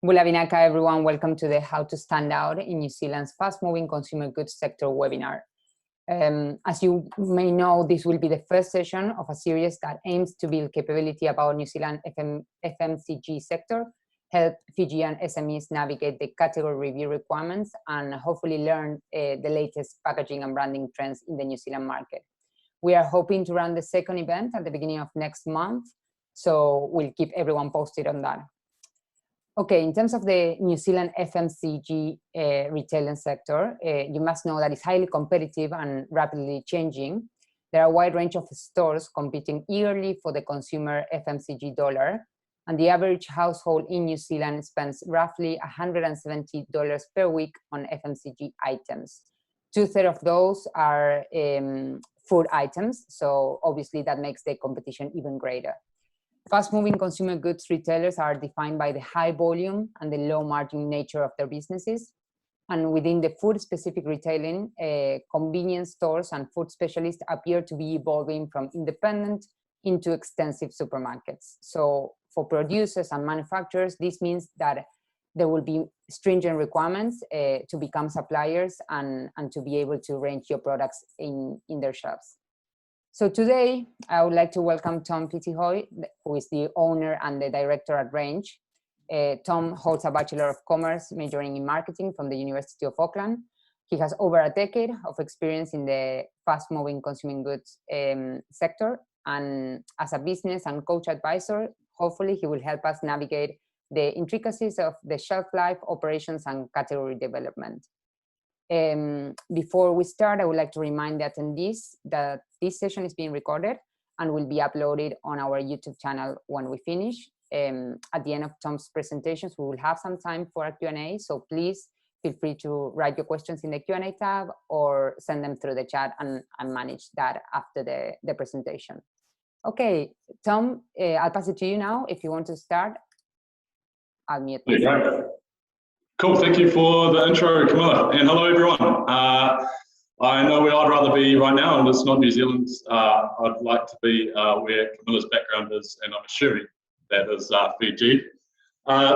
Bula vinaka, everyone. Welcome to the How to Stand Out in New Zealand's fast-moving consumer goods sector webinar. As you may know, this will be the first session of a series that aims to build capability about New Zealand FMCG sector, help Fijian SMEs navigate the category review requirements, and hopefully learn the latest packaging and branding trends in the New Zealand market. We are hoping to run the second event at the beginning of next month, so we'll keep everyone posted on that. Okay, in terms of the New Zealand FMCG retailing sector, you must know that it's highly competitive and rapidly changing. There are a wide range of stores competing eagerly for the consumer FMCG dollar, and the average household in New Zealand spends roughly $170 per week on FMCG items. 2/3 of those are food items, so obviously that makes the competition even greater. Fast-moving consumer goods retailers are defined by the high volume and the low margin nature of their businesses. And within the food-specific retailing, convenience stores and food specialists appear to be evolving from independent into extensive supermarkets. So for producers and manufacturers, this means that there will be stringent requirements to become suppliers and to be able to range your products in their shops. So today, I would like to welcome Tom Fisiihoi, who is the owner and the director at Range. Tom holds a Bachelor of Commerce majoring in marketing from the University of Auckland. He has over a decade of experience in the fast-moving consumer goods sector, and as a business and coach advisor, hopefully he will help us navigate the intricacies of the shelf life, operations, and category development. Before we start, I would like to remind the attendees that this session is being recorded and will be uploaded on our YouTube channel when we finish. At the end of Tom's presentations, we will have some time for a Q&A, so please feel free to write your questions in the Q&A tab or send them through the chat, and manage that after the presentation. Okay, Tom, I'll pass it to you now. If you want to start, I'll mute myself. Cool, thank you for the intro, Camilla, and hello everyone. I know where I'd rather be right now, and it's not New Zealand. I'd like to be where Camilla's background is, and I'm assuming that is Fiji.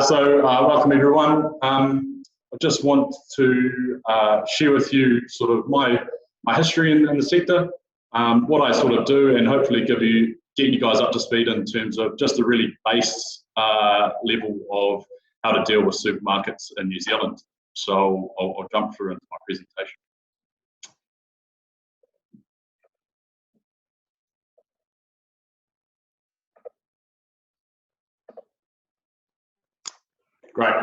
So welcome everyone. I just want to share with you sort of my history in the sector, what I sort of do, and hopefully get you guys up to speed in terms of just the really base level of how to deal with supermarkets in New Zealand. So I'll jump through into my presentation. Great.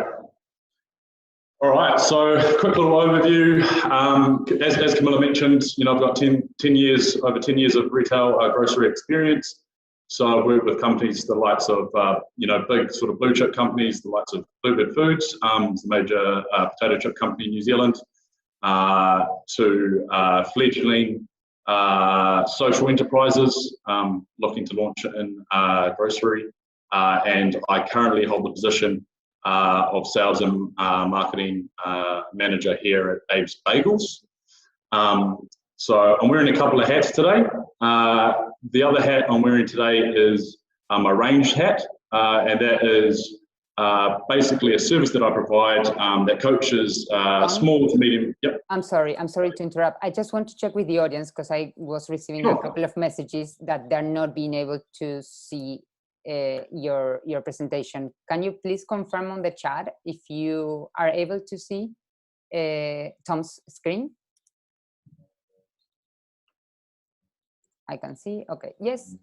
All right, so quick little overview. As Camilla mentioned, I've got over 10 years of retail grocery experience. So I've worked with companies, the likes of, big sort of blue chip companies, the likes of Bluebird Foods, the major potato chip company in New Zealand, to fledgling social enterprises looking to launch in grocery. And I currently hold the position of sales and marketing manager here at Dave's Bagels. So I'm wearing a couple of hats today. The other hat I'm wearing today is my Range hat, and that is basically a service that I provide that coaches small to medium. Yep. I'm sorry to interrupt. I just want to check with the audience because I was receiving a couple of messages that they're not being able to see your presentation. Can you please confirm on the chat if you are able to see Tom's screen? I can see. Okay. Yes.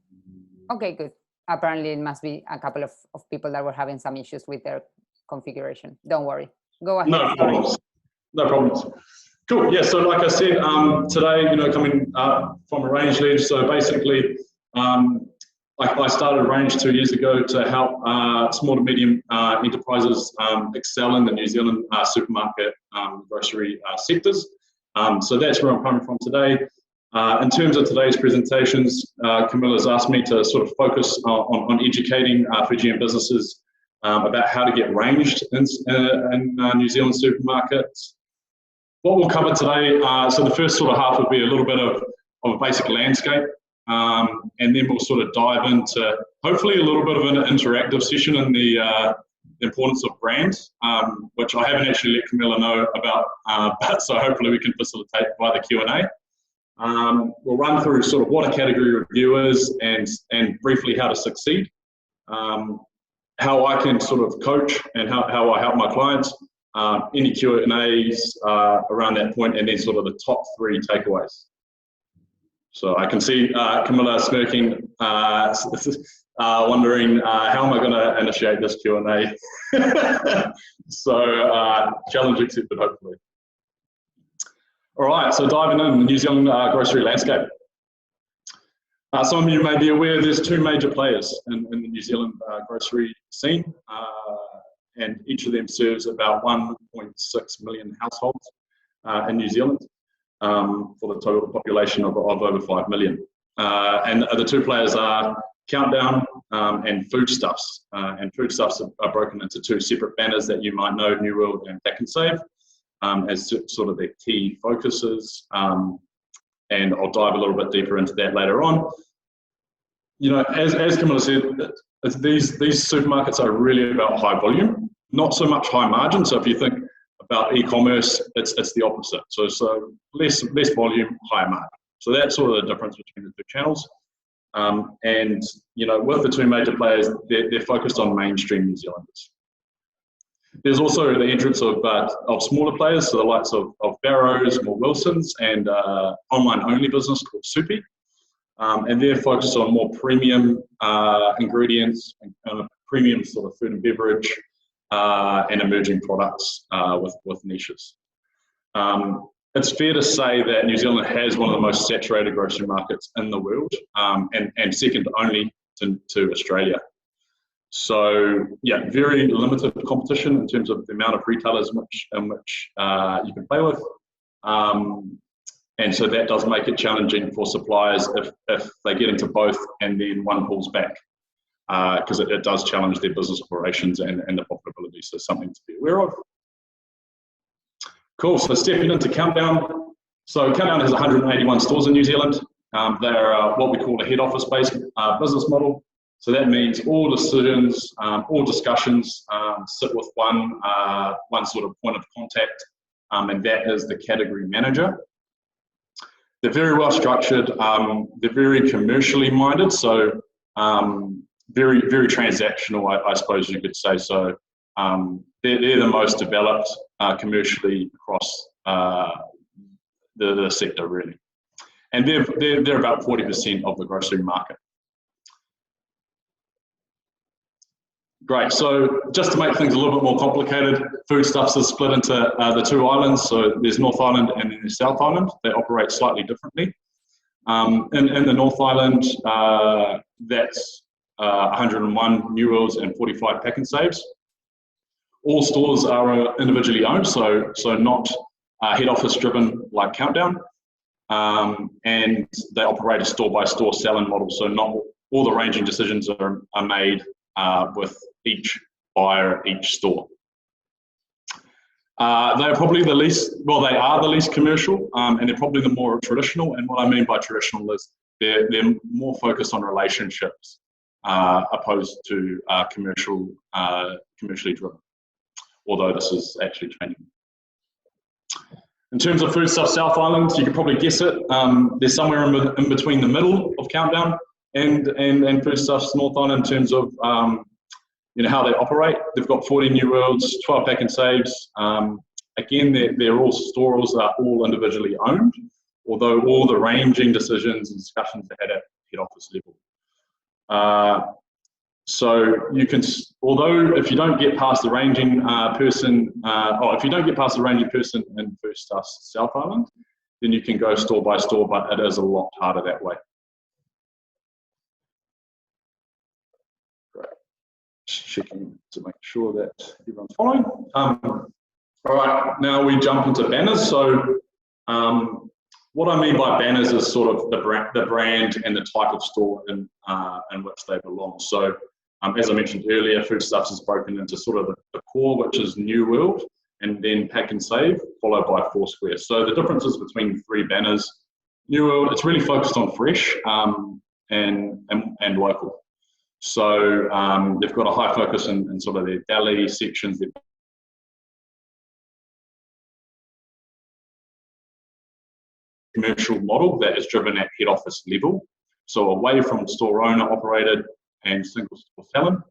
Okay, good. Apparently, it must be a couple of people that were having some issues with their configuration. Don't worry. Go ahead. No problems. No problems. Cool. Yeah. So, like I said, today, coming from a Range lead. So basically, I started Range 2 years ago to help small to medium enterprises excel in the New Zealand supermarket grocery sectors. So that's where I'm coming from today. In terms of today's presentations, Camilla's asked me to sort of focus on educating Fijian businesses about how to get ranged in New Zealand supermarkets. What we'll cover today, so the first sort of half will be a little bit of a basic landscape, and then we'll sort of dive into hopefully a little bit of an interactive session in the the importance of brands, which I haven't actually let Camilla know about, but so hopefully we can facilitate via the Q&A. We'll run through sort of what a category review is and briefly how to succeed, how I can sort of coach and how I help my clients, any Q&As around that point, and then sort of the top 3 takeaways. So I can see Camilla smirking, wondering how am I going to initiate this Q&A. So challenge accepted, hopefully. All right, so diving in the New Zealand grocery landscape. Some of you may be aware there's 2 major players in the New Zealand grocery scene, and each of them serves about 1.6 million households in New Zealand for the total population of over 5 million. And the 2 players are Countdown and Foodstuffs. And Foodstuffs are broken into 2 separate banners that you might know, New World and Pack and Save, as sort of their key focuses. And I'll dive a little bit deeper into that later on. You know, as Camilla said, these supermarkets are really about high volume, not so much high margin. So if you think about e-commerce, it's the opposite. So less volume, higher margin. So that's sort of the difference between the 2 channels. And you know, with the 2 major players, they're focused on mainstream New Zealanders. There's also the entrance of smaller players, so the likes of Barrows or Wilsons, and online-only business called Soupy. And they're focused on more premium ingredients, and premium sort of food and beverage, and emerging products with niches. It's fair to say that New Zealand has one of the most saturated grocery markets in the world, and second only to Australia. So yeah, very limited competition in terms of the amount of retailers in which you can play with. And so that does make it challenging for suppliers if they get into both and then one pulls back, because it does challenge their business operations and the profitability. So something to be aware of. Cool, so stepping into Countdown. So Countdown has 181 stores in New Zealand. They're what we call a head office-based business model. So that means all decisions, all discussions sit with one sort of point of contact, and that is the category manager. They're very well structured. They're very commercially minded, so very transactional, I suppose you could say. So they're the most developed commercially across the sector, really, and they're about 40% of the grocery market. Great, so just to make things a little bit more complicated, Foodstuffs is split into the 2 islands. So there's North Island and then there's South Island. They operate slightly differently. In the North Island, that's 101 New Worlds and 45 Pack and Saves. All stores are individually owned, so not head office driven like Countdown. And they operate a store-by-store selling model, so not all the ranging decisions are made with each buyer at each store. They're probably the least, well, they are the least commercial, and they're probably the more traditional. And what I mean by traditional is they're more focused on relationships opposed to commercially driven, although this is actually changing. In terms of Foodstuffs South Island, you can probably guess it. They're somewhere in between the middle of Countdown and Foodstuffs North Island in terms of you know, how they operate. They've got 40 New Worlds, 12 Pack and Saves. Again, they're all stores are all individually owned, although all the ranging decisions and discussions are had at head office level. So you can, although if you don't get past the ranging person, or if you don't get past the ranging person in Foodstuffs South Island, then you can go store by store, but it is a lot harder that way. Just checking to make sure that everyone's following. All right, now we jump into banners. So what I mean by banners is sort of the brand and the type of store in which they belong. So as I mentioned earlier, Foodstuffs is broken into sort of the core, which is New World, and then Pack and Save, followed by Foursquare. So the differences between 3 banners: New World, it's really focused on fresh and local. So they've got a high focus in sort of their deli sections, their commercial model that is driven at head office level. So away from store owner operated and single store selling,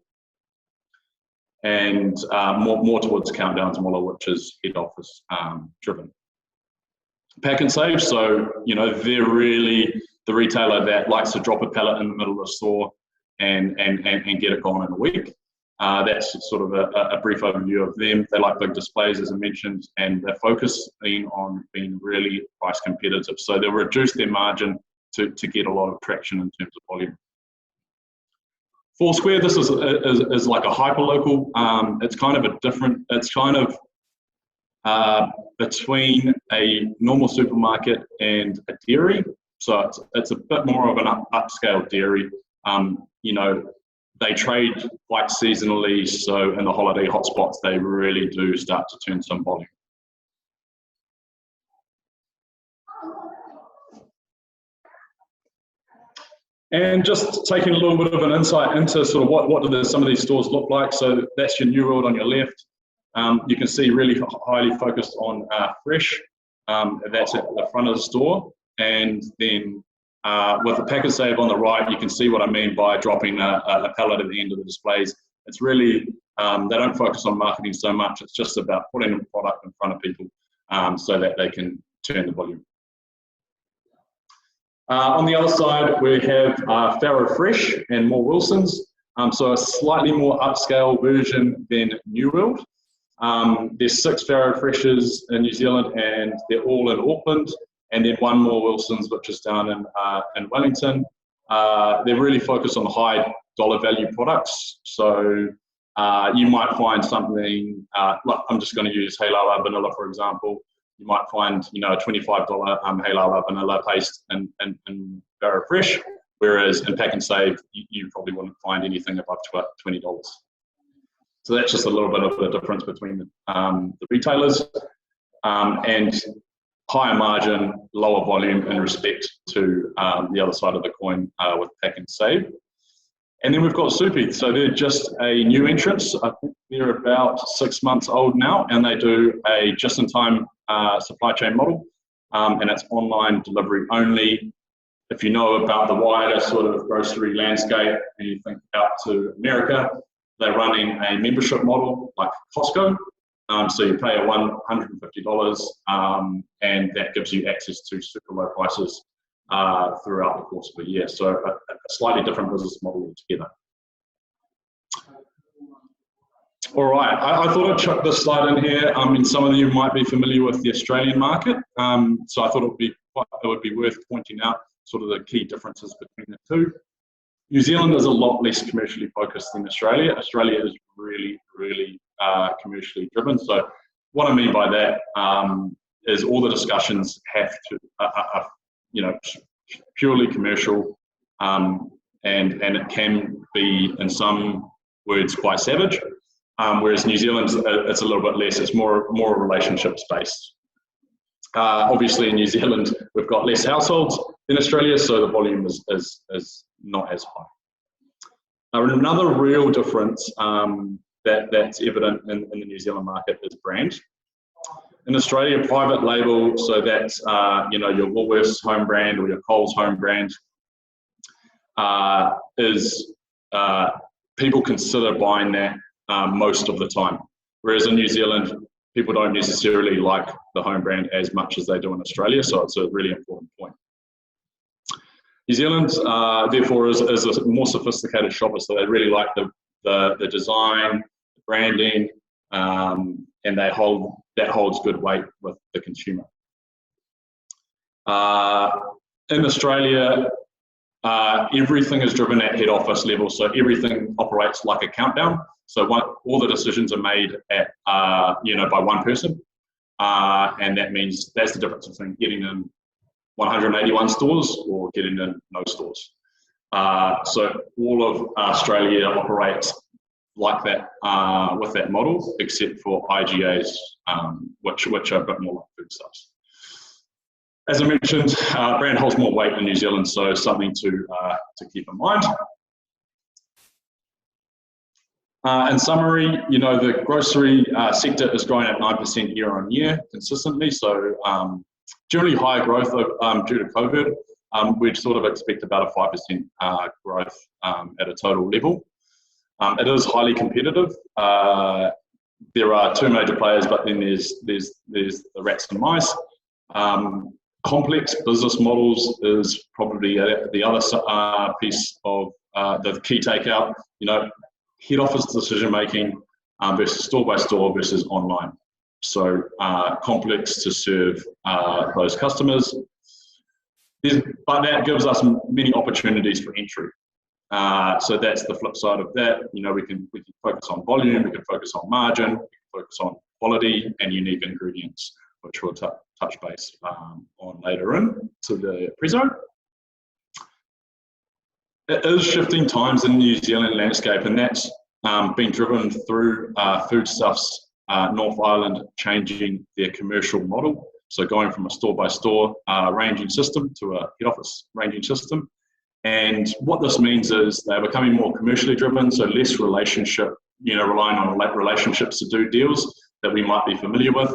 and more towards Countdown's model, which is head office driven. Pack and save, so they're really the retailer that likes to drop a pallet in the middle of the store and get it gone in a week. That's sort of a brief overview of them. They like big displays, as I mentioned, and they're focusing on being really price competitive. So they'll reduce their margin to get a lot of traction in terms of volume. Foursquare, this is like a hyperlocal. It's kind of a different, it's kind of between a normal supermarket and a dairy. So it's a bit more of an upscale dairy. They trade quite seasonally, so in the holiday hotspots, they really do start to turn some volume. And just taking a little bit of an insight into sort of what do some of these stores look like. So that's your New World on your left. You can see really highly focused on fresh. That's at the front of the store. And then with the pack and save on the right, you can see what I mean by dropping a pallet at the end of the displays. It's really, they don't focus on marketing so much. It's just about putting a product in front of people so that they can turn the volume. On the other side, we have Farrow Fresh and More Wilson's. So a slightly more upscale version than New World. There's 6 Farrow Freshes in New Zealand, and they're all in Auckland. And then 1 More Wilson's, which is down in Wellington. They're really focused on high dollar value products. So you might find something, like I'm just going to use Halala vanilla, for example. You might find, a $25 Halala vanilla paste in Farrow Fresh, whereas in Pack and Save, you probably wouldn't find anything above $20. So that's just a little bit of the difference between the retailers. And higher margin, lower volume in respect to the other side of the coin with Pack and Save. And then we've got Soupy. So they're just a new entrance. I think they're about 6 months old now, and they do a just-in-time supply chain model. And it's online delivery only. If you know about the wider sort of grocery landscape and you think out to America, they're running a membership model like Costco. So you pay $150 and that gives you access to super low prices throughout the course of a year. So a slightly different business model altogether. All right, I thought I'd chuck this slide in here. Some of you might be familiar with the Australian market. So I thought it would be worth pointing out sort of the key differences between the two. New Zealand is a lot less commercially focused than Australia. Australia is really, really commercially driven. So what I mean by that is all the discussions have to, purely commercial, and it can be, in some words, quite savage. Whereas New Zealand, it's a little bit less. It's more relationships based. Obviously, in New Zealand, we've got less households than Australia, so the volume is not as high. Another real difference that's evident in the New Zealand market is brand. In Australia, private label, so that's your Woolworths home brand or your Coles home brand, is people consider buying that most of the time. Whereas in New Zealand, people don't necessarily like the home brand as much as they do in Australia, so it's a really important point. New Zealand, therefore, is a more sophisticated shopper, so they really like the design, the branding, and that holds good weight with the consumer. In Australia, everything is driven at head office level, so everything operates like a countdown. So all the decisions are made at by one person, and that means that's the difference between getting in 181 stores or getting in no stores. So all of Australia operates like that with that model, except for IGAs, which are a bit more like foodstuffs. As I mentioned, brand holds more weight in New Zealand, so something to keep in mind. In summary, the grocery sector is growing at 9% year on year consistently. So generally higher growth due to COVID. We'd sort of expect about a 5% growth at a total level. It is highly competitive. There are two major players, but then there's the rats and mice. Complex business models is probably the other piece of the key takeout. Head office decision making versus store by store versus online. So complex to serve those customers. But that gives us many opportunities for entry. So that's the flip side of that. We can focus on volume, we can focus on margin, we can focus on quality and unique ingredients, which we'll touch base on later in to the preso. It is shifting times in the New Zealand landscape, and that's been driven through Foodstuffs North Island changing their commercial model. So going from a store-by-store ranging system to a head office ranging system. And what this means is they're becoming more commercially driven, so less relationship, relying on relationships to do deals that we might be familiar with,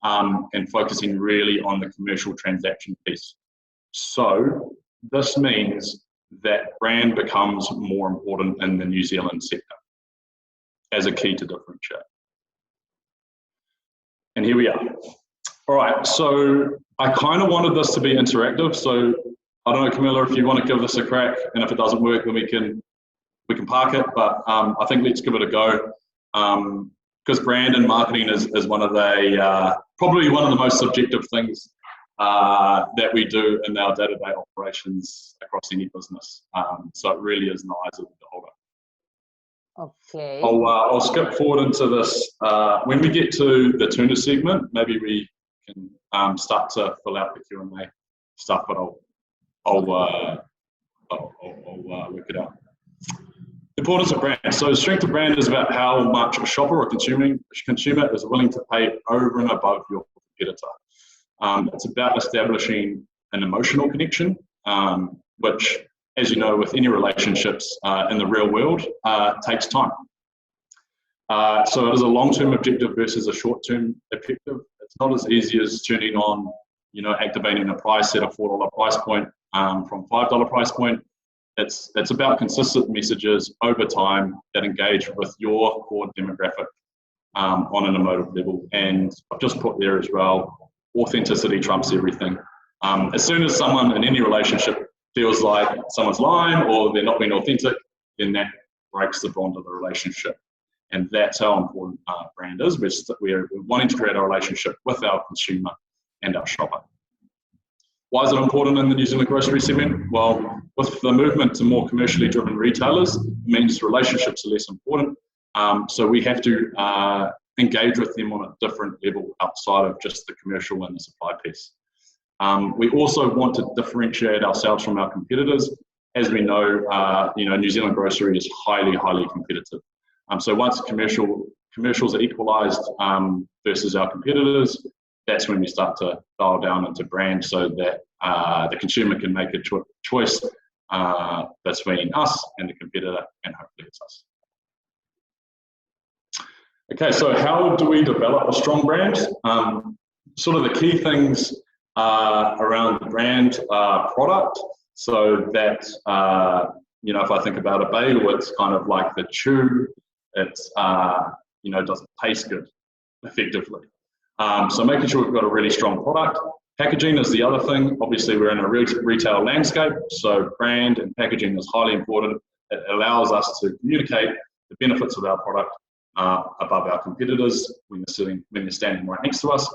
and focusing really on the commercial transaction piece. So this means that brand becomes more important in the New Zealand sector as a key to differentiate. And here we are. All right, so I kind of wanted this to be interactive. So I don't know, Camilla, if you want to give this a crack, and if it doesn't work, then we can park it. But I think let's give it a go, because brand and marketing is one of the probably one of the most subjective things that we do in our day-to-day operations across any business. So it really is in the eyes of the beholder. Okay. I'll skip forward into this. When we get to the tuna segment, maybe we can start to fill out the Q&A stuff, but I'll work it out. Importance of brand. So strength of brand is about how much a shopper or consumer is willing to pay over and above your competitor. It's about establishing an emotional connection, which, as you know, with any relationships in the real world, takes time. So it is a long-term objective versus a short-term objective. It's not as easy as turning on, activating a price at a $4 price point from $5 price point. It's about consistent messages over time that engage with your core demographic on an emotive level. And I've just put there as well, authenticity trumps everything. As soon as someone in any relationship feels like someone's lying or they're not being authentic, then that breaks the bond of the relationship. And that's how important brand is. We're wanting to create a relationship with our consumer and our shopper. Why is it important in the New Zealand grocery segment? Well, with the movement to more commercially driven retailers, it means relationships are less important. So we have to engage with them on a different level outside of just the commercial and the supply piece. We also want to differentiate ourselves from our competitors. As we know, New Zealand grocery is highly, highly competitive. So once commercials are equalised versus our competitors, that's when we start to dial down into brand so that the consumer can make a choice between us and the competitor, and hopefully it's us. Okay, so how do we develop a strong brand? Sort of the key things around the brand product, so that, if I think about a bagel, it's kind of like the chew, it's, doesn't taste good effectively. So making sure we've got a really strong product. Packaging is the other thing. Obviously, we're in a retail landscape, so brand and packaging is highly important. It allows us to communicate the benefits of our product above our competitors when they're standing right next to us.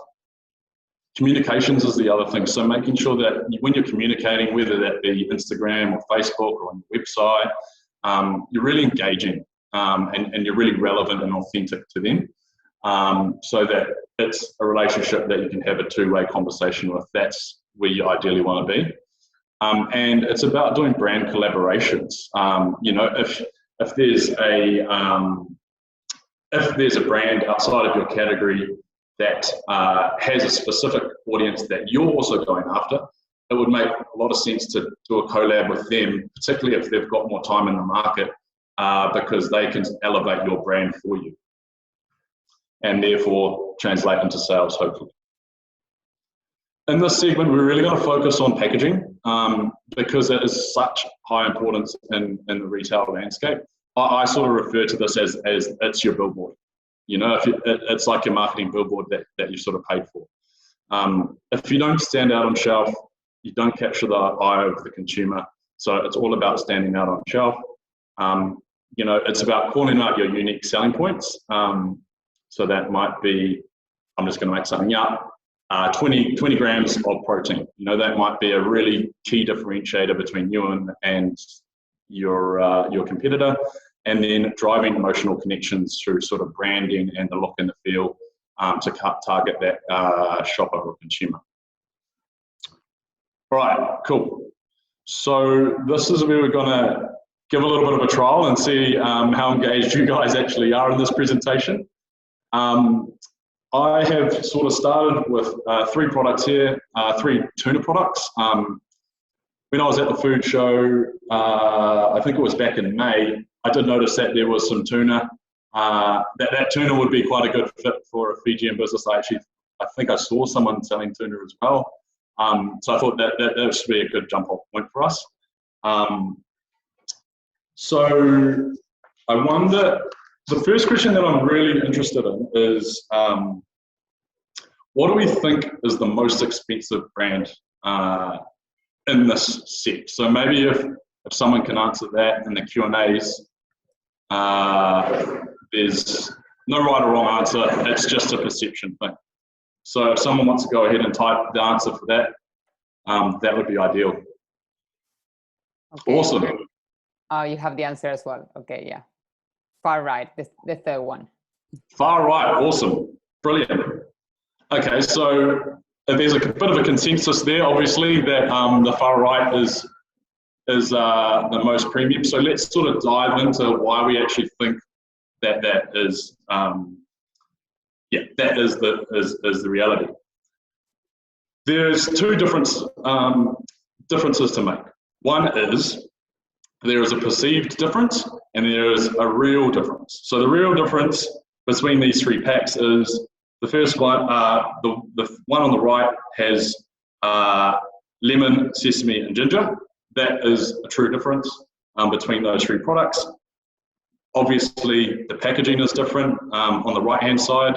Communications is the other thing. So making sure that when you're communicating, whether that be Instagram or Facebook or on your website, you're really engaging and you're really relevant and authentic to them. So that it's a relationship that you can have a two-way conversation with. That's where you ideally want to be. And it's about doing brand collaborations. If there's a brand outside of your category that has a specific audience that you're also going after, it would make a lot of sense to do a collab with them, particularly if they've got more time in the market because they can elevate your brand for you and therefore translate into sales, hopefully. In this segment, we're really going to focus on packaging because it is such high importance in the retail landscape. I sort of refer to this as it's your billboard. You know, it's like your marketing billboard that you sort of paid for. If you don't stand out on shelf, you don't capture the eye of the consumer. So it's all about standing out on shelf. You know, it's about calling out your unique selling points. So that might be, I'm just going to make something up, 20 grams of protein. You know, that might be a really key differentiator between you and your competitor. And then driving emotional connections through sort of branding and the look and the feel to target that shopper or consumer. All right, cool. So this is where we're going to give a little bit of a trial and see how engaged you guys actually are in this presentation. I have sort of started with 3 products here, 3 tuna products. When I was at the food show, I think it was back in May, I did notice that there was some tuna. That tuna would be quite a good fit for a Fijian business. I think I saw someone selling tuna as well. So I thought that should be a good jump-off point for us. So I wonder, the first question that I'm really interested in is, what do we think is the most expensive brand in this set? So maybe if someone can answer that in the Q&As, there's no right or wrong answer, it's just a perception thing. So if someone wants to go ahead and type the answer for that, that would be ideal. Okay. Awesome. Oh, you have the answer as well. Okay, yeah. Far right, the third one. Far right, awesome, brilliant. Okay, so there's a bit of a consensus there, obviously, that the far right is the most premium. So let's sort of dive into why we actually think that is that is the reality. There's 2 differences to make. One is there is a perceived difference and there is a real difference. So the real difference between these 3 packs is the first one, the one on the right has lemon, sesame and ginger. That is a true difference between those 3 products. Obviously, the packaging is different on the right-hand side.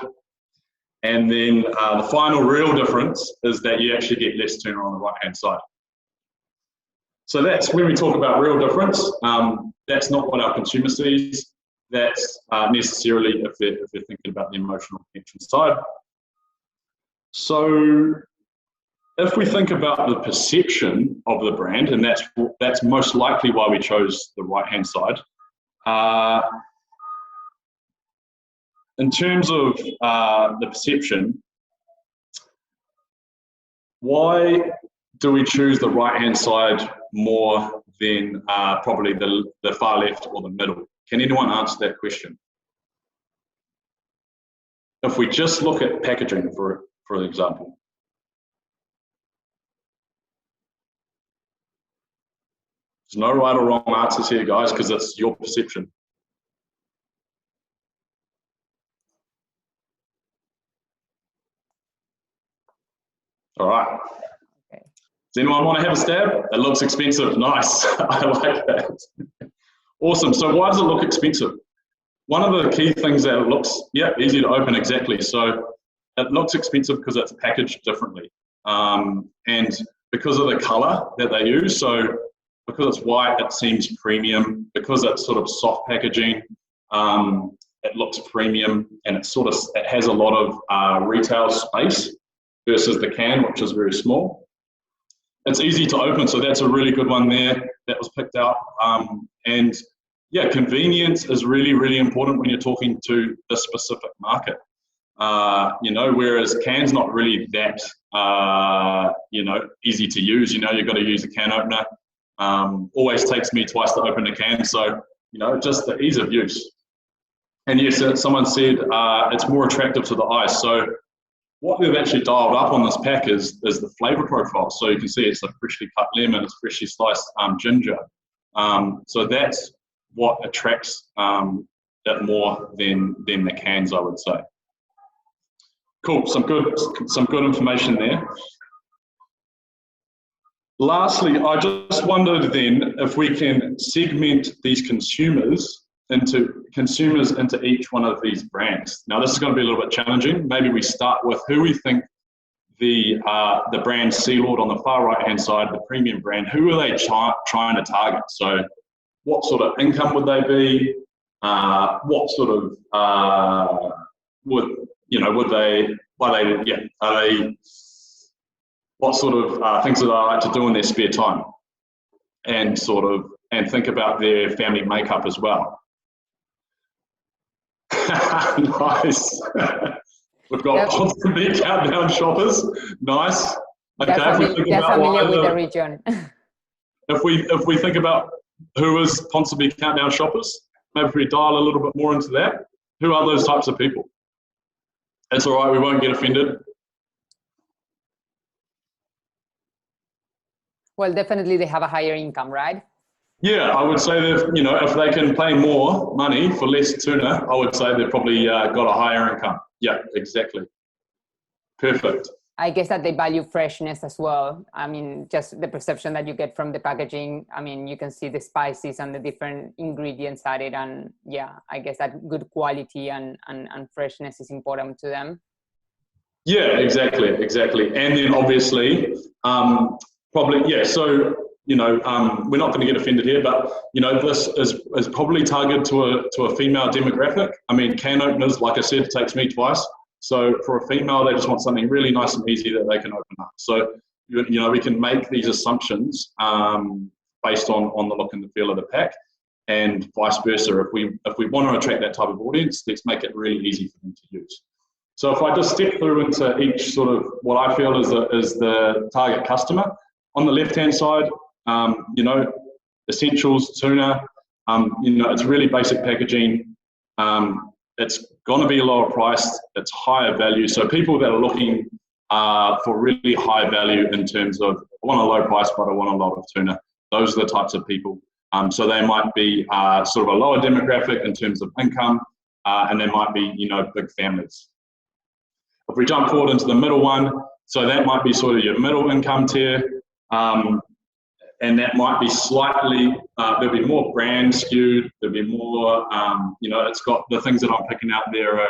And then the final real difference is that you actually get less tuna on the right-hand side. So that's when we talk about real difference. That's not what our consumer sees. That's necessarily if they're thinking about the emotional connection side. So if we think about the perception of the brand, and that's most likely why we chose the right-hand side. In terms of the perception, why do we choose the right-hand side more than probably the far left or the middle? Can anyone answer that question? If we just look at packaging, for example. There's no right or wrong answers here, guys, because it's your perception. All right. Okay. Does anyone want to have a stab? It looks expensive. Nice. I like that. Awesome. So why does it look expensive? One of the key things that it looks, easy to open, exactly. So it looks expensive because it's packaged differently. And because of the color that they use, so because it's white, it seems premium. Because it's sort of soft packaging, it looks premium, and it has a lot of retail space versus the can, which is very small. It's easy to open, so that's a really good one there that was picked out. And yeah, convenience is really, really important when you're talking to this specific market. Whereas can's not really that, easy to use. You've got to use a can opener. Always takes me twice to open a can, so just the ease of use. And yes, someone said it's more attractive to the eye. So what we've actually dialed up on this pack is the flavor profile. So you can see it's a freshly cut lemon, it's freshly sliced ginger. So that's what attracts it more than the cans, I would say. Cool, some good information there. Lastly, I just wondered then if we can segment these consumers into each one of these brands. Now, this is going to be a little bit challenging. Maybe we start with who we think the brand Sealord on the far right-hand side, the premium brand, who are they trying to target? So what sort of income would they be? What sort of, what sort of things do they like to do in their spare time? And think about their family makeup as well. Nice. We've got constantly countdown shoppers. Nice. Okay. They're familiar with the region. If we think about who is Ponsonby countdown shoppers, maybe if we dial a little bit more into that, who are those types of people? It's all right. We won't get offended. Well, definitely they have a higher income, right? Yeah, I would say that, if they can pay more money for less tuna, I would say they've probably got a higher income. Yeah, exactly. Perfect. I guess that they value freshness as well. I mean, just the perception that you get from the packaging. I mean, you can see the spices and the different ingredients added, and yeah, I guess that good quality and freshness is important to them. Yeah, exactly. And then obviously, probably, yeah, so, we're not going to get offended here, but, this is probably targeted to a female demographic. I mean, can openers, like I said, it takes me twice. So for a female, they just want something really nice and easy that they can open up. So, we can make these assumptions based on the look and the feel of the pack, and vice versa. If we want to attract that type of audience, let's make it really easy for them to use. So if I just step through into each sort of what I feel is the target customer. On the left-hand side, essentials, tuna, it's really basic packaging. It's going to be lower priced, it's higher value. So people that are looking for really high value in terms of, I want a low price, but I want a lot of tuna. Those are the types of people. So they might be sort of a lower demographic in terms of income, and they might be, big families. If we jump forward into the middle one, so that might be sort of your middle income tier, and that might be slightly, there'll be more brand skewed, there'll be more, it's got the things that I'm picking out there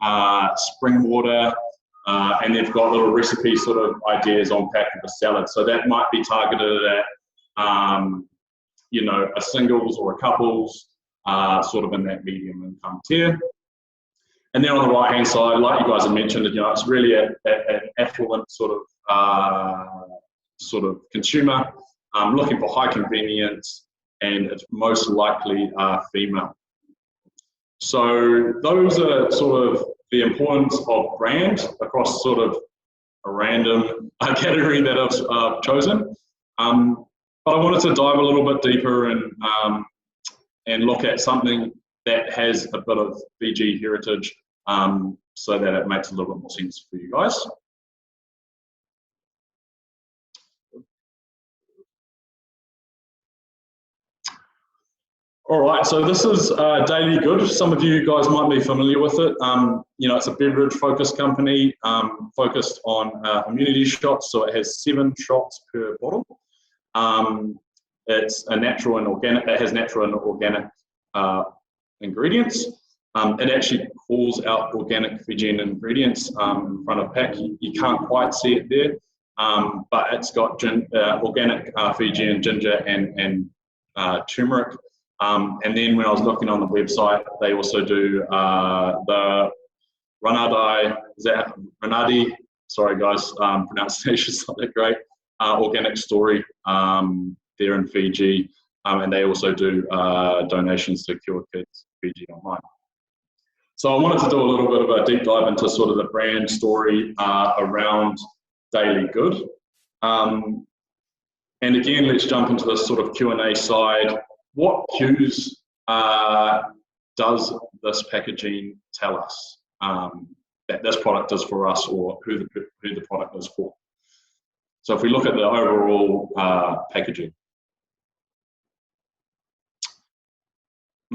are spring water, and they've got little recipe sort of ideas on pack of a salad. So that might be targeted at, a singles or a couples, sort of in that medium income tier. And then on the right-hand side, like you guys have mentioned, it's really an affluent sort of consumer looking for high convenience, and it's most likely female. So those are sort of the importance of brand across sort of a random category that I've chosen. But I wanted to dive a little bit deeper and look at something that has a bit of Fiji heritage, so that it makes a little bit more sense for you guys. All right, so this is Daily Good. Some of you guys might be familiar with it. It's a beverage-focused company focused on immunity shots, so it has 7 shots per bottle. It's a natural and organic. It has natural and organic ingredients. It actually calls out organic Fijian ingredients in front of pack. You can't quite see it there, but it's got organic Fijian ginger and turmeric. And then when I was looking on the website, they also do the Ranadi, sorry guys, pronunciation's not that great, organic story there in Fiji, and they also do donations to Cure Kids Fiji online. So I wanted to do a little bit of a deep dive into sort of the brand story around Daily Good. And again, let's jump into this sort of Q&A side. What cues does this packaging tell us that this product is for us, or who the product is for? So if we look at the overall packaging.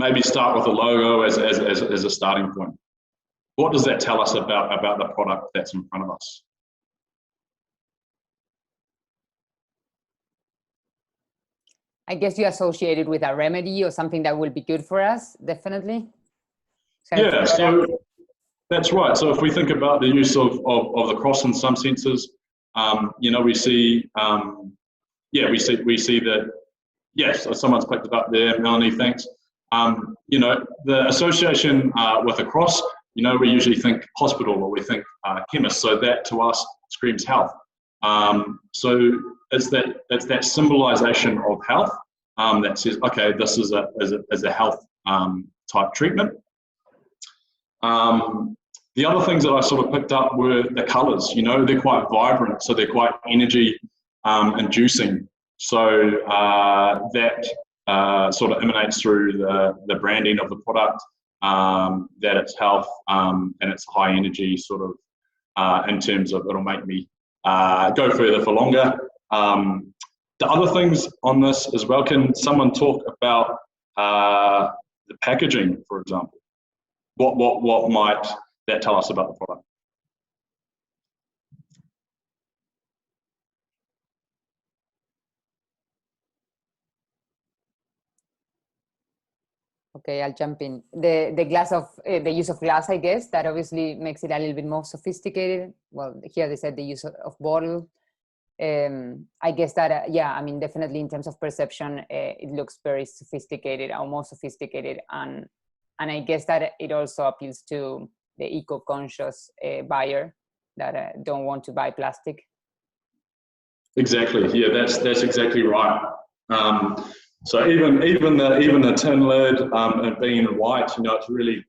maybe start with a logo as a starting point. What does that tell us about the product that's in front of us? I guess you associate it with a remedy or something that will be good for us, definitely. Yeah, so that's right. So if we think about the use of the cross in some senses, you know, we see that, yes, someone's picked it up there, Melanie, thanks. You know, the association with a cross, you know, we usually think hospital or we think chemist, so that to us screams health. So it's that symbolization of health that says, okay, this is a health type treatment. The other things that I sort of picked up were the colors. You know, they're quite vibrant, so they're quite energy inducing. So that sort of emanates through the branding of the product, that it's health and it's high energy, sort of in terms of it'll make me go further for longer. The other things on this as well, can someone talk about the packaging, for example? What might that tell us about the product? Okay, I'll jump in. The glass of the use of glass, I guess, that obviously makes it a little bit more sophisticated. Well, here they said the use of bottle. I guess that yeah, I mean, definitely in terms of perception, it looks very sophisticated, or more sophisticated, and I guess that it also appeals to the eco-conscious buyer that don't want to buy plastic. Exactly. Yeah, that's exactly right. So even the tin lid and being white, you know, it's really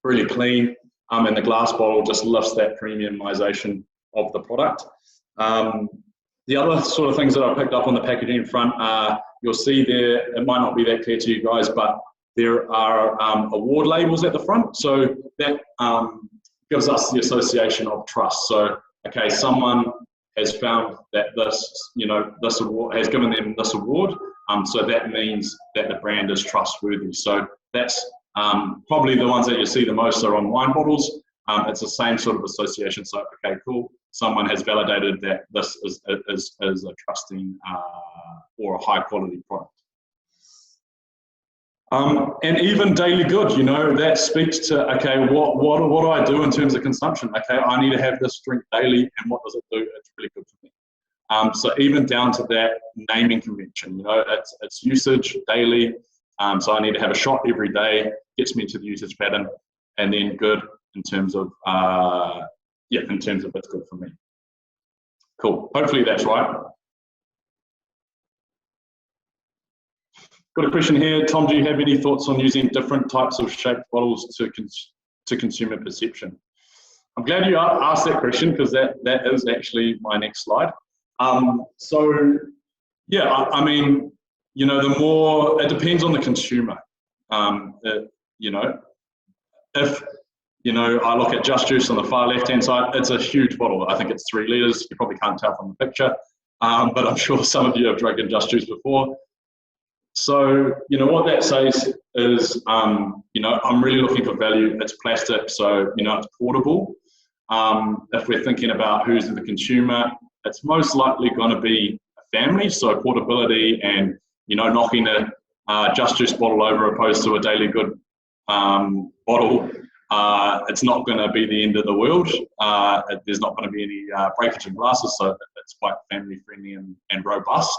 really clean, and the glass bottle just lifts that premiumization of the product. The other sort of things that I picked up on the packaging front, you'll see there, it might not be that clear to you guys, but there are award labels at the front. So that gives us the association of trust. So, okay, someone has found that this, you know, this award has given them this award. So that means that the brand is trustworthy. So that's probably the ones that you see the most are on wine bottles. It's the same sort of association. So, okay, cool. Someone has validated that this is a trusting or a high quality product. And even daily good, you know, that speaks to, okay, what do I do in terms of consumption? Okay, I need to have this drink daily, and what does it do? It's really good for me. So even down to that naming convention, you know, it's usage daily. So I need to have a shot every day, gets me into the usage pattern, and then good in terms of, in terms of it's good for me. Cool, hopefully that's right. Got a question here. Tom, do you have any thoughts on using different types of shaped bottles to consumer perception? I'm glad you asked that question, because that is actually my next slide. So, yeah, I mean, you know, the more, it depends on the consumer. You know, if, you know, I look at Just Juice on the far left-hand side, it's a huge bottle. I think it's 3 litres. You probably can't tell from the picture, but I'm sure some of you have drunk Just Juice before. So, you know, what that says is, you know, I'm really looking for value. It's plastic, so, you know, it's portable. If we're thinking about who's the consumer, it's most likely going to be a family, so portability and, you know, knocking a Just Juice bottle over opposed to a Daily Good bottle, it's not going to be the end of the world. There's not going to be any breakage in glasses, so it's quite family friendly and robust.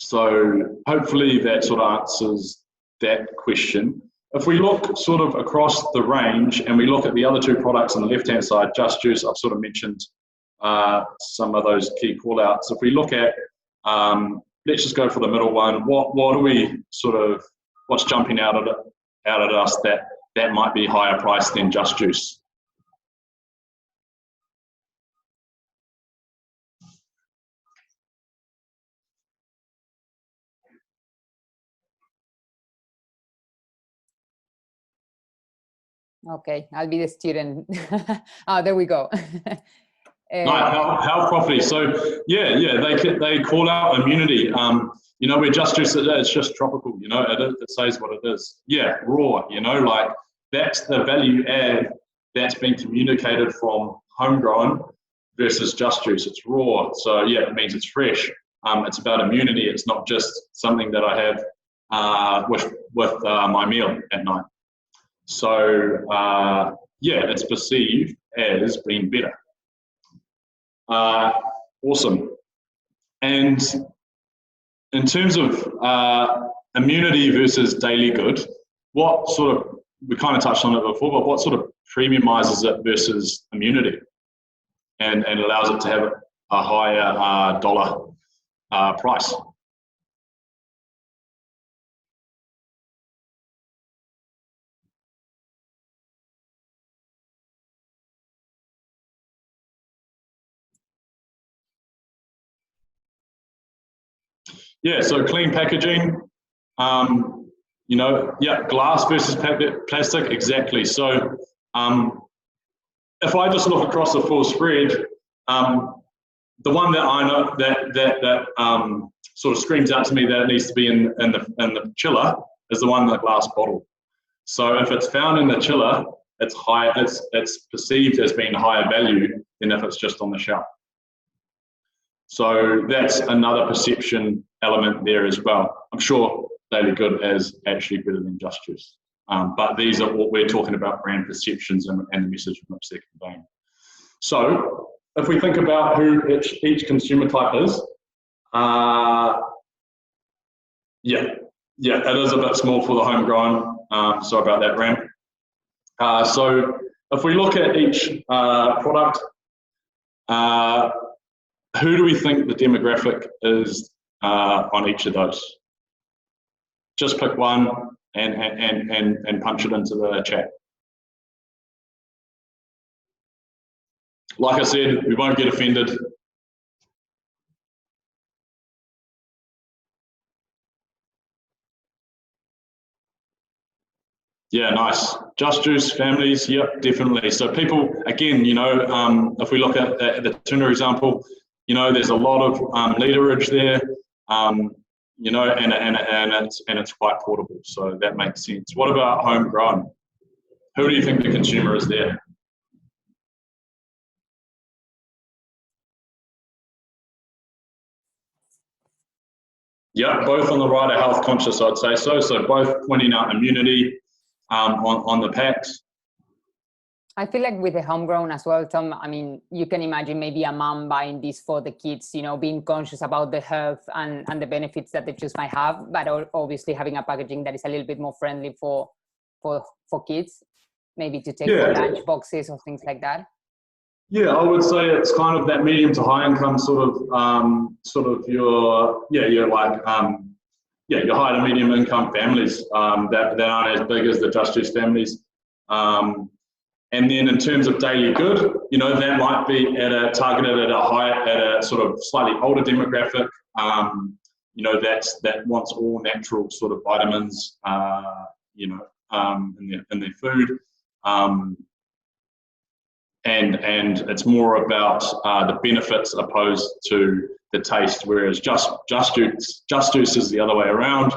So hopefully that sort of answers that question. If we look sort of across the range and we look at the other two products on the left-hand side, Just Juice, I've sort of mentioned some of those key call-outs. If we look at, let's just go for the middle one, what are we sort of, what's jumping out at us that might be higher priced than Just Juice? Okay, I'll be the student. Oh, there we go. Health property. So they call out immunity. You know, we're just it's just tropical. You know, it says what it is. Yeah, raw. You know, like that's the value add that's been communicated from homegrown versus just juice. It's raw. So yeah, it means it's fresh. It's about immunity. It's not just something that I have with my meal at night. So it's perceived as being better. Awesome. And in terms of immunity versus daily good, what sort of, we kind of touched on it before, but what sort of premiumizes it versus immunity and allows it to have a higher dollar price? Yeah, so clean packaging, you know, yeah, glass versus plastic, exactly. So if I just look across the full spread, the one that I know that sort of screams out to me that it needs to be in the chiller is the one in the glass bottle. So if it's found in the chiller, it's perceived as being higher value than if it's just on the shelf. So that's another perception element there as well. I'm sure daily good is actually better than just juice. But these are what we're talking about, brand perceptions and the message in which they're conveying. So if we think about who each consumer type is, it is a bit small for the homegrown. Sorry about that, Ram. So if we look at each product, who do we think the demographic is on each of those? Just pick one and punch it into the chat. Like I said, we won't get offended. Yeah, nice. Just juice families, yep, definitely. So people, again, you know, if we look at the tuna example, you know, there's a lot of literage there, you know, and it's quite portable, so that makes sense. What about homegrown? Who do you think the consumer is there? Yeah, both on the right are health conscious, I'd say so. So both pointing out immunity on the packs. I feel like with the homegrown as well, Tom, I mean, you can imagine maybe a mom buying this for the kids, you know, being conscious about the health and the benefits that the juice might have, but obviously having a packaging that is a little bit more friendly for kids, maybe to take for lunch boxes or things like that. Yeah, I would say it's kind of that medium to high income sort of your high to medium income families that aren't as big as the Just Juice families. And then in terms of daily good, you know, that might be targeted at a sort of slightly older demographic, you know, that wants all natural sort of vitamins, you know, in their food. And it's more about the benefits opposed to the taste, whereas just juice is the other way around.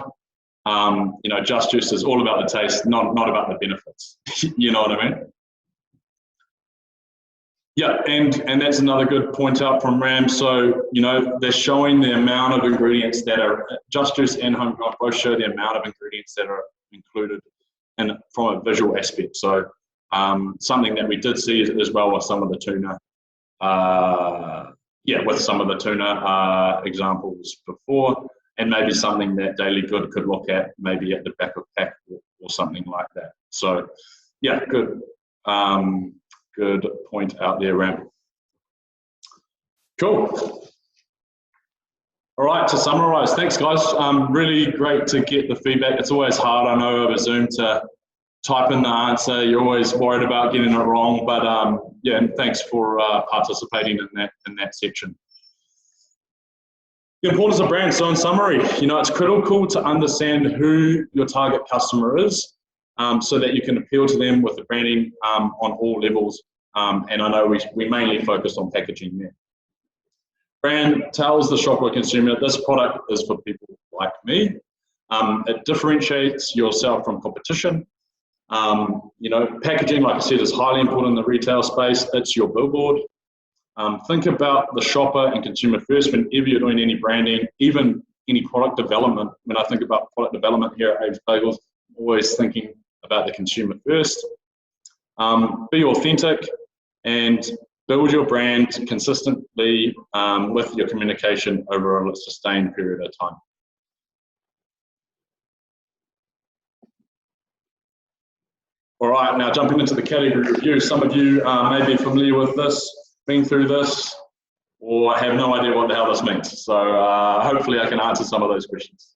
You know, just juice is all about the taste, not about the benefits. You know what I mean? Yeah, and that's another good point out from Ram. So, you know, they're showing the amount of ingredients that are, Just Juice and homegrown both show the amount of ingredients that are included from a visual aspect. So something that we did see as well with some of the tuna, with some of the tuna examples before, and maybe something that Daily Good could look at maybe at the back of pack or something like that. So, yeah, good. Good point out there, Ram. Cool. All right, to summarize, thanks guys. Really great to get the feedback. It's always hard, I know, over Zoom to type in the answer. You're always worried about getting it wrong, but and thanks for participating in that section. The importance of brand. So in summary, you know, it's critical to understand who your target customer is, so that you can appeal to them with the branding on all levels. and I know we mainly focused on packaging there. Brand tells the shopper or consumer, this product is for people like me. It differentiates yourself from competition. You know, packaging, like I said, is highly important in the retail space. It's your billboard. Think about the shopper and consumer first whenever you're doing any branding, even any product development. When I think about product development here at Abe's Bagels, I'm always thinking about the consumer first. Be authentic and build your brand consistently with your communication over a sustained period of time. All right, now jumping into the category review. Some of you may be familiar with this, been through this, or have no idea what the hell this means. So hopefully I can answer some of those questions.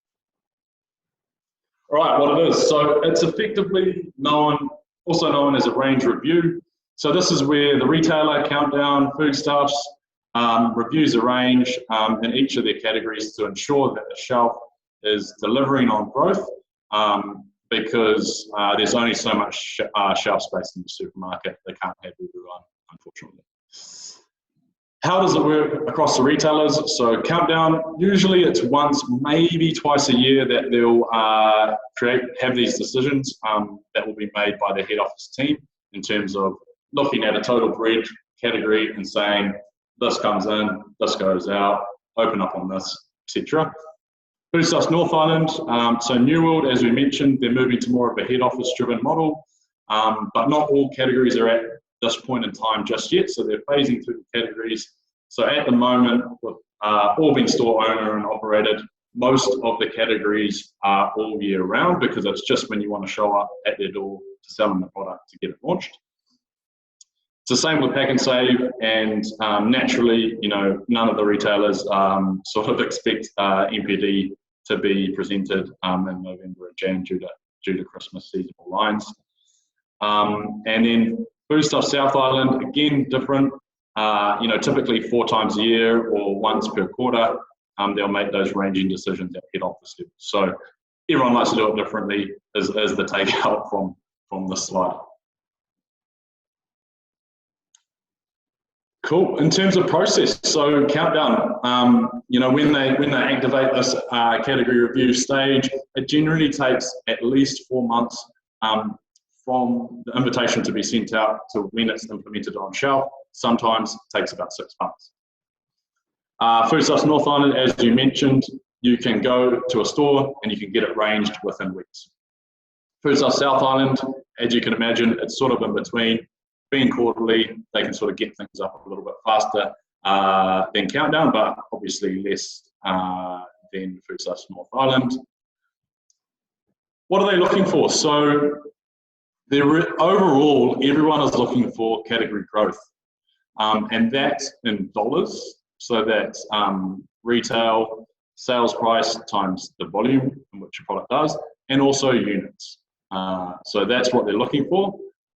All right, what it is. So it's effectively also known as a range review. So this is where the retailer, Countdown, Foodstuffs, reviews a range in each of their categories to ensure that the shelf is delivering on growth because there's only so much shelf space in the supermarket. They can't have everyone, unfortunately. How does it work across the retailers? So Countdown, usually it's once, maybe twice a year that they'll have these decisions that will be made by the head office team in terms of looking at a total bread category and saying, this comes in, this goes out, open up on this, etc. Foodstuffs North Island, so New World, as we mentioned, they're moving to more of a head office driven model, but not all categories are at this point in time just yet, so they're phasing through the categories. So at the moment, with all being store owner and operated, most of the categories are all year round because it's just when you want to show up at their door to sell them the product to get it launched. It's the same with Pack and Save, and naturally, you know, none of the retailers sort of expect MPD to be presented in November and Jan due to Christmas seasonal lines. And then Foodstuffs South Island, again, different. You know, typically 4 times a year or once per quarter, they'll make those ranging decisions at head office level. So everyone likes to do it differently, is the takeout from this slide. Cool. In terms of process, so Countdown, you know, when they activate this category review stage, it generally takes at least 4 months from the invitation to be sent out to when it's implemented on shelf. Sometimes it takes about 6 months. Foodstuffs North Island, as you mentioned, you can go to a store and you can get it ranged within weeks. Foodstuffs South Island, as you can imagine, it's sort of in between. Being quarterly, they can sort of get things up a little bit faster than Countdown, but obviously less than Foodstuffs North Island. What are they looking for? So overall, everyone is looking for category growth, and that's in dollars. So that's retail sales price times the volume in which your product does, and also units. So that's what they're looking for.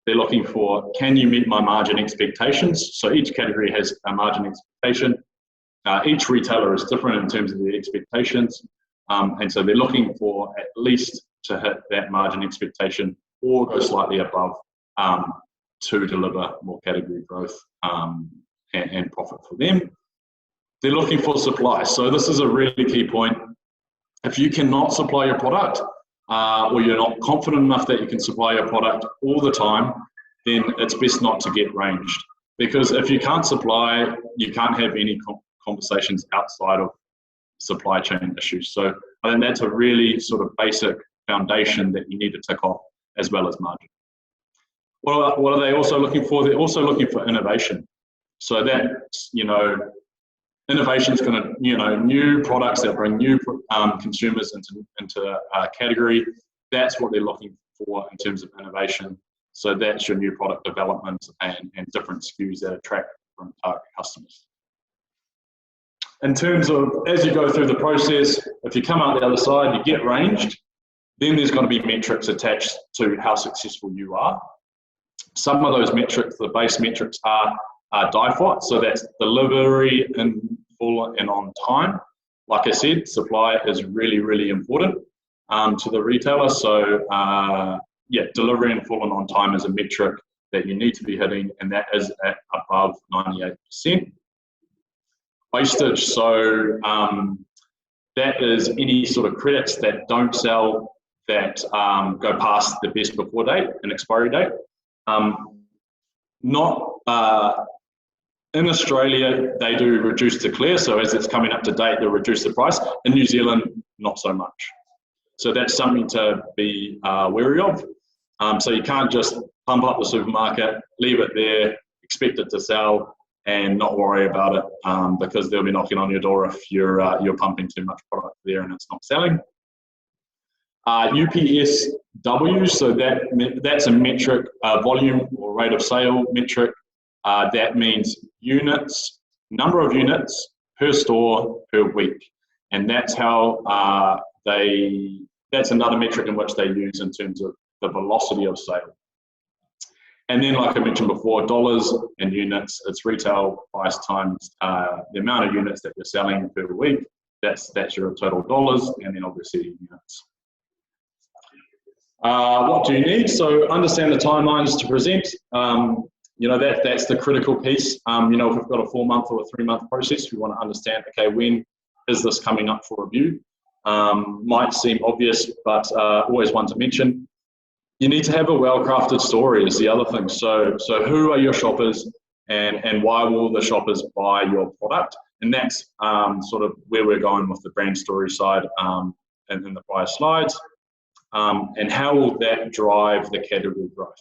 They're looking for, can you meet my margin expectations? So each category has a margin expectation. Each retailer is different in terms of their expectations. And so they're looking for at least to hit that margin expectation or go slightly above to deliver more category growth and profit for them. They're looking for supply. So this is a really key point. If you cannot supply your product, or you're not confident enough that you can supply your product all the time, then it's best not to get ranged. Because if you can't supply, you can't have any conversations outside of supply chain issues. So I think that's a really sort of basic foundation that you need to tick off, as well as margin. What are they also looking for? They're also looking for innovation. So that's, you know, innovation is going to, you know, new products that bring new consumers into a category. That's what they're looking for in terms of innovation. So that's your new product development and different SKUs that attract different target customers. In terms of, as you go through the process, if you come out the other side, you get ranged, then there's going to be metrics attached to how successful you are. Some of those metrics, the base metrics are DIFOT, so that's delivery in full and on time. Like I said, supply is really, really important to the retailer. So yeah, delivery in full and on time is a metric that you need to be hitting, and that is at above 98%. Wastage, so that is any sort of credits that don't sell that go past the best before date and expiry date. In Australia, they do reduce to clear, so as it's coming up to date, they'll reduce the price. In New Zealand, not so much. So that's something to be wary of. So you can't just pump up the supermarket, leave it there, expect it to sell, and not worry about it because they'll be knocking on your door if you're pumping too much product there and it's not selling. UPSW, so that's a metric, volume or rate of sale metric. That means units, number of units per store per week, and that's how that's another metric in which they use in terms of the velocity of sale. And then, like I mentioned before, dollars and units, it's retail price times the amount of units that you're selling per week. That's your total dollars, and then obviously units. What do you need? So understand the timelines to present. That's the critical piece. If we've got a 4-month or a 3-month process, we want to understand, okay, when is this coming up for review? Might seem obvious, but always one to mention. You need to have a well-crafted story is the other thing. So who are your shoppers and why will the shoppers buy your product? And that's sort of where we're going with the brand story side in the prior slides. And how will that drive the category growth?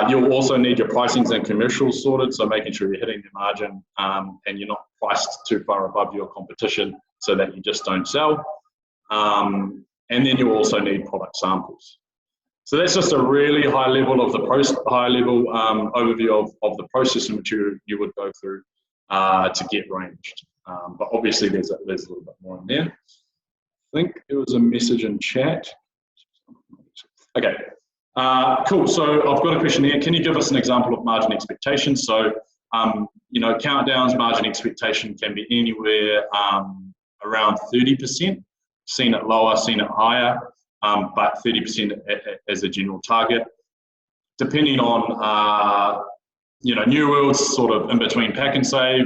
You'll also need your pricings and commercials sorted, so making sure you're hitting your margin and you're not priced too far above your competition so that you just don't sell. And then you'll also need product samples. So that's just a really high level of the overview of the process in which you would go through to get ranged. But obviously there's a little bit more in there. I think there was a message in chat. Okay. Cool. So I've got a question here. Can you give us an example of margin expectations? So, countdowns, margin expectation can be anywhere around 30%. Seen it lower, seen it higher, but 30% as a general target. Depending on, New World's sort of in between pack and save.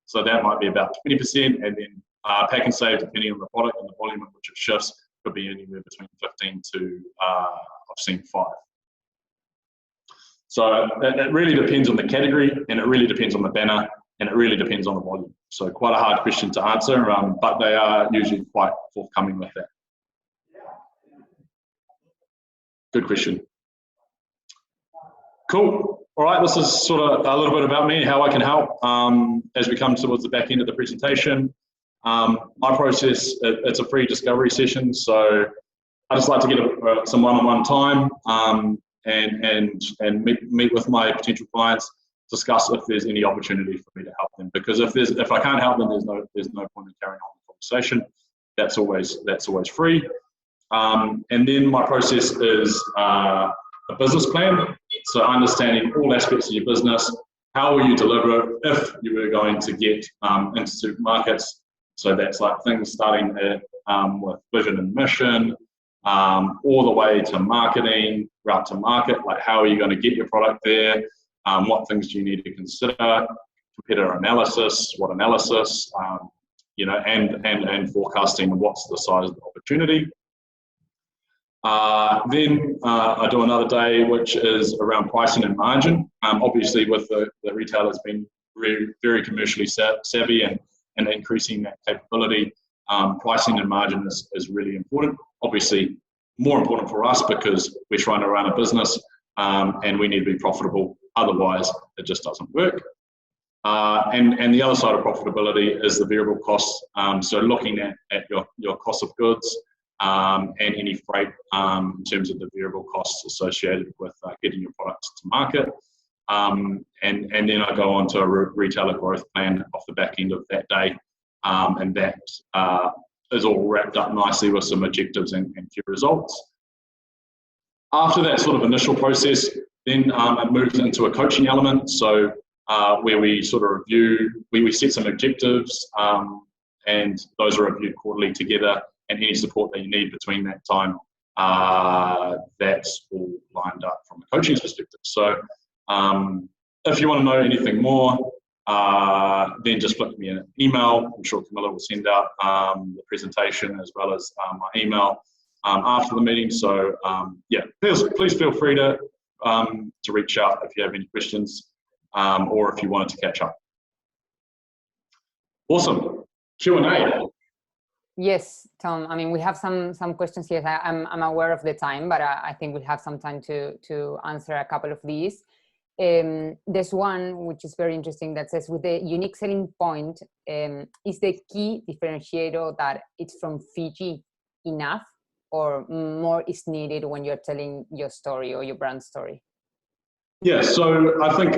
So that might be about 20%, and then pack and save, depending on the product and the volume at which it shifts, could be anywhere between 15 to I've seen 5. So it really depends on the category, and it really depends on the banner, and it really depends on the volume. So quite a hard question to answer, but they are usually quite forthcoming with that. Good question. Cool. All right, this is sort of a little bit about me, how I can help as we come towards the back end of the presentation. My process, it's a free discovery session, so I just like to get some one-on-one time and meet with my potential clients, discuss if there's any opportunity for me to help them. Because if I can't help them, there's no point in carrying on the conversation. That's always free. And then my process is a business plan. So understanding all aspects of your business, how will you deliver if you were going to get into supermarkets. So that's like things starting with vision and mission, all the way to marketing, route to market, like how are you going to get your product there, what things do you need to consider, competitor analysis, what analysis, and forecasting what's the size of the opportunity. Then I do another day which is around pricing and margin. Obviously with the retailers being very commercially savvy and increasing that capability, pricing and margin is really important. Obviously more important for us because we're trying to run a business and we need to be profitable, otherwise it just doesn't work. And the other side of profitability is the variable costs. So looking at your cost of goods and any freight in terms of the variable costs associated with getting your products to market. And then I go on to a retailer growth plan off the back end of that day. And that is all wrapped up nicely with some objectives and key results. After that sort of initial process, then it moves into a coaching element. So where we sort of review, we set some objectives and those are reviewed quarterly together, and any support that you need between that time that's all lined up from a coaching perspective. So if you want to know anything more, then just flick me an email. I'm sure Camilla will send out the presentation as well as my email after the meeting. So yeah, please feel free to reach out if you have any questions or if you wanted to catch up. Awesome. Q&A. Yes, Tom. I mean, we have some questions here. I'm aware of the time, but I think we'll have some time to answer a couple of these. There's one which is very interesting that says, with the unique selling point, is the key differentiator that it's from Fiji enough, or more is needed when you're telling your story or your brand story? Yeah, so I think,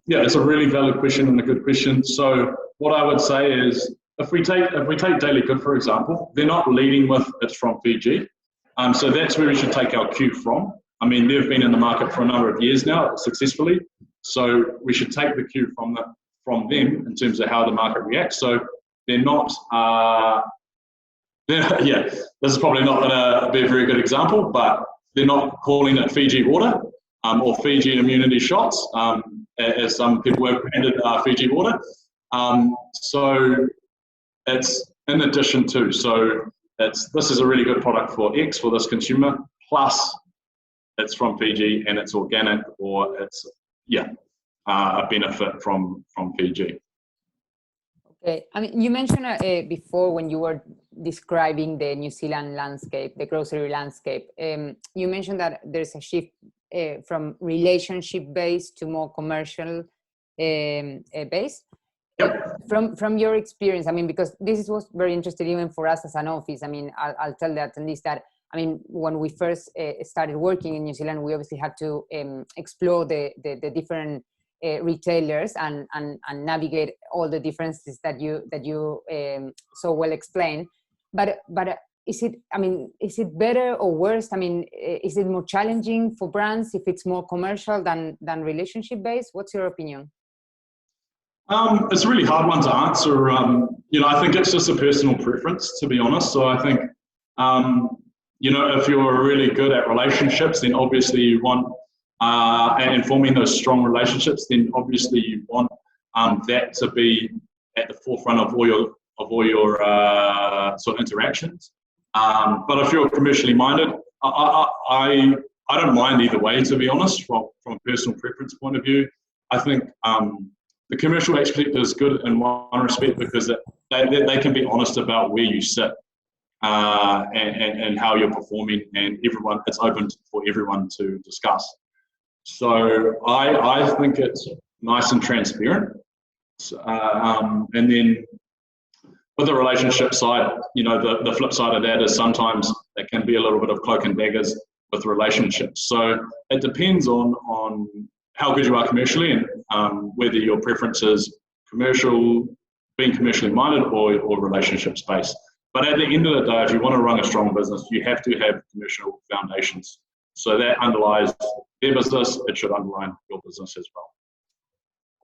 yeah, it's a really valid question and a good question. So what I would say is, if we take Daily Good, for example, they're not leading with it's from Fiji. So that's where we should take our cue from. I mean, they've been in the market for a number of years now, successfully. So we should take the cue from them in terms of how the market reacts. So they're not, yeah, this is probably not going to be a very good example, but they're not calling it Fiji water or Fiji immunity shots, as some people have branded Fiji water. So it's in addition to, so this is a really good product for X, for this consumer, plus it's from Fiji and it's organic, or it's, yeah, a benefit from Fiji. Okay, I mean, you mentioned before when you were describing the New Zealand landscape, the grocery landscape, you mentioned that there's a shift from relationship-based to more commercial based. Yep. From your experience, I mean, because this was very interesting even for us as an office. I mean, I'll tell the attendees that, I mean, when we first started working in New Zealand, we obviously had to explore the different retailers and navigate all the differences that you so well explained. But is it, I mean, is it better or worse? I mean, is it more challenging for brands if it's more commercial than relationship based? What's your opinion? It's a really hard one to answer. You know, I think it's just a personal preference, to be honest. So I think, you know, if you're really good at relationships, then obviously you want, and forming those strong relationships, then obviously you want that to be at the forefront of all your sort of interactions. But if you're commercially minded, I don't mind either way, to be honest, from a personal preference point of view. I think the commercial aspect is good in one respect because they can be honest about where you sit and how you're performing, and it's open for everyone to discuss. So I think it's nice and transparent. And then with the relationship side, you know, the flip side of that is sometimes it can be a little bit of cloak and daggers with relationships. So it depends on how good you are commercially and whether your preference is being commercially minded or relationship based. But at the end of the day, if you want to run a strong business, you have to have commercial foundations. So that underlies their business, it should underline your business as well.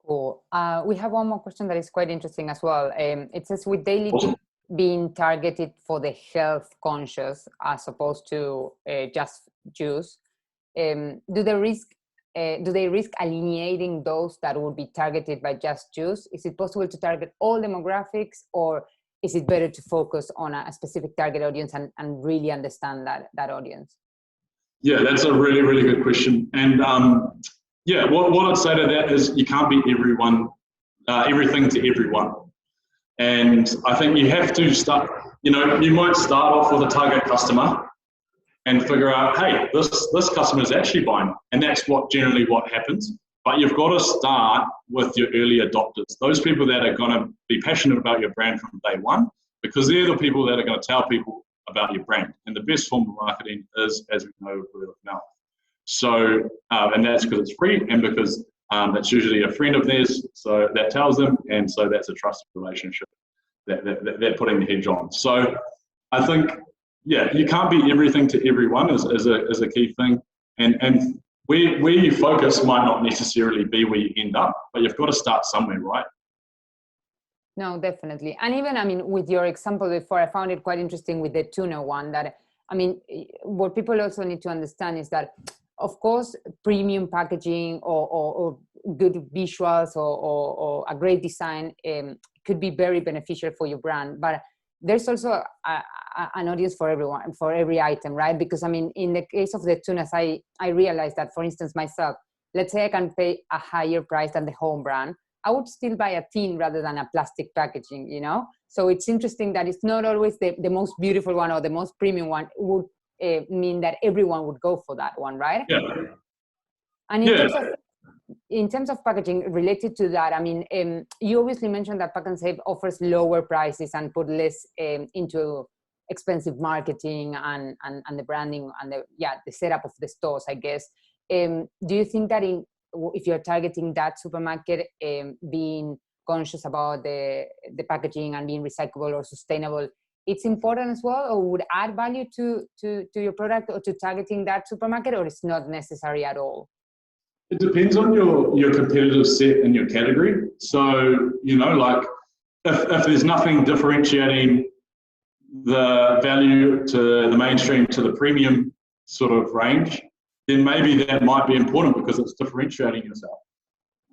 Cool. We have one more question that is quite interesting as well. It says, with Daily Awesome. being targeted for the health conscious as opposed to just juice, do they risk alienating those that would be targeted by just juice? Is it possible to target all demographics, or is it better to focus on a specific target audience and really understand that audience? Yeah, that's a really, really good question. And yeah, what I'd say to that is you can't be everything to everyone. And I think you have to start, you know, you might start off with a target customer and figure out, hey, this customer is actually buying. And that's generally what happens. But you've got to start with your early adopters, those people that are going to be passionate about your brand from day one, because they're the people that are going to tell people about your brand. And the best form of marketing is, as we know, word of mouth. So, and that's because it's free and because it's usually a friend of theirs, so that tells them, and so that's a trusted relationship that they're putting the hedge on. So I think, yeah, you can't be everything to everyone is a key thing. And where you focus might not necessarily be where you end up, but you've got to start somewhere, right? No, definitely. And even, I mean, with your example before, I found it quite interesting with the tuna one, that I mean, what people also need to understand is that, of course, premium packaging or good visuals or a great design could be very beneficial for your brand, but there's also an audience for everyone, for every item, right? Because I mean, in the case of the tunas, I realized that, for instance, myself, let's say I can pay a higher price than the home brand, I would still buy a tin rather than a plastic packaging, you know? So it's interesting that it's not always the most beautiful one or the most premium one would mean that everyone would go for that one, right? Yeah. And in terms of packaging related to that, I mean, you obviously mentioned that Pack and Save offers lower prices and put less into expensive marketing and the branding and the setup of the stores, I guess. Do you think that if you're targeting that supermarket, being conscious about the packaging and being recyclable or sustainable, it's important as well, or would add value to your product or to targeting that supermarket, or it's not necessary at all? It depends on your competitive set and your category. So, you know, like if there's nothing differentiating the value to the mainstream to the premium sort of range, then maybe that might be important because it's differentiating yourself.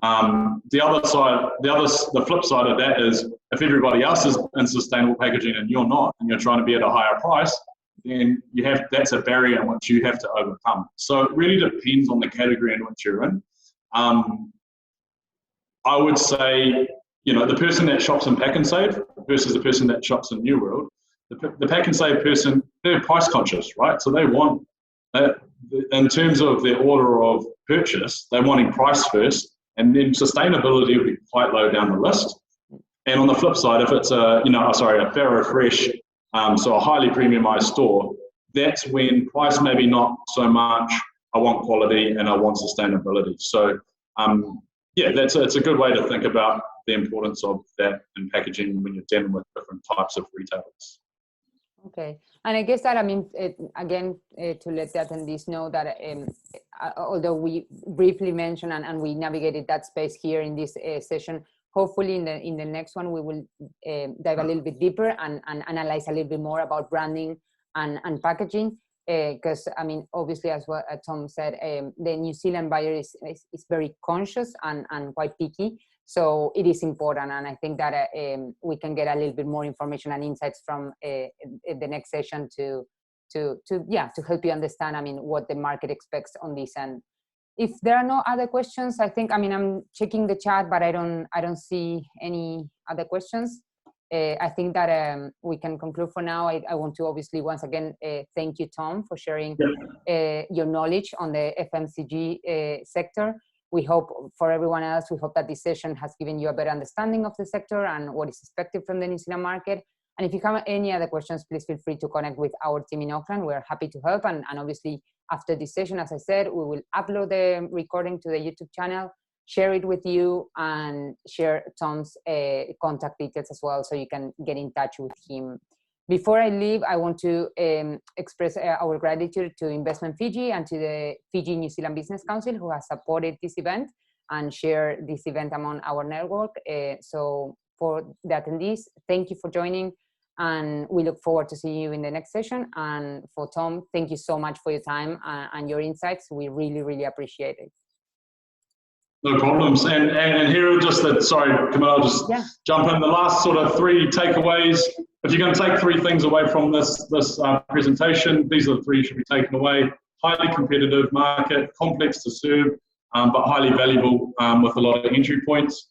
The flip side of that is if everybody else is in sustainable packaging and you're not, and you're trying to be at a higher price, then that's a barrier in which you have to overcome. So it really depends on the category in which you're in. I would say, you know, the person that shops in Pack and Save versus the person that shops in New World, the Pack and Save person, they're price conscious, right? So they want, in terms of their order of purchase, they're wanting price first, and then sustainability will be quite low down the list. And on the flip side, if it's a Faro Fresh, so a highly premiumized store, that's when price maybe not so much, I want quality and I want sustainability. So it's a good way to think about the importance of that in packaging when you're dealing with different types of retailers. Okay, and I guess that, I mean, again, to let the attendees know that although we briefly mentioned and we navigated that space here in this session, hopefully in the next one we will dive a little bit deeper and analyze a little bit more about branding and packaging, because I mean, obviously, as what Tom said, the New Zealand buyer is very conscious and quite picky. So it is important, and I think that we can get a little bit more information and insights from the next session to help you understand, I mean, what the market expects on this end. If there are no other questions, I think, I mean, I'm checking the chat, but I don't see any other questions. I think that we can conclude for now. I want to obviously once again thank you, Tom, for sharing your knowledge on the FMCG sector. We hope for everyone else, we hope that this session has given you a better understanding of the sector and what is expected from the New Zealand market. And if you have any other questions, please feel free to connect with our team in Auckland. We're happy to help. And obviously, after this session, as I said, we will upload the recording to the YouTube channel, share it with you, and share Tom's contact details as well, so you can get in touch with him. Before I leave, I want to express our gratitude to Investment Fiji and to the Fiji New Zealand Business Council, who has supported this event and shared this event among our network. So for the attendees, thank you for joining, and we look forward to seeing you in the next session. And for Tom, thank you so much for your time and your insights. We really, really appreciate it. No problems. And here are just Camilla, I'll just jump in. The last sort of 3 takeaways. If you're going to take 3 things away from this presentation, these are the 3 you should be taken away. Highly competitive market, complex to serve, but highly valuable with a lot of entry points.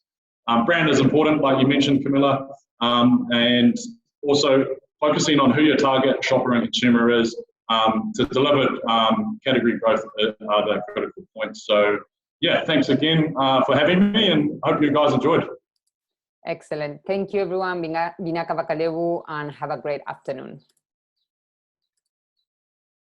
Brand is important, like you mentioned, Camilla, and also focusing on who your target shopper and consumer is to deliver category growth are the critical points. So, yeah, thanks again for having me, and hope you guys enjoyed. Excellent. Thank you, everyone. Binaka Bakalevu, and have a great afternoon.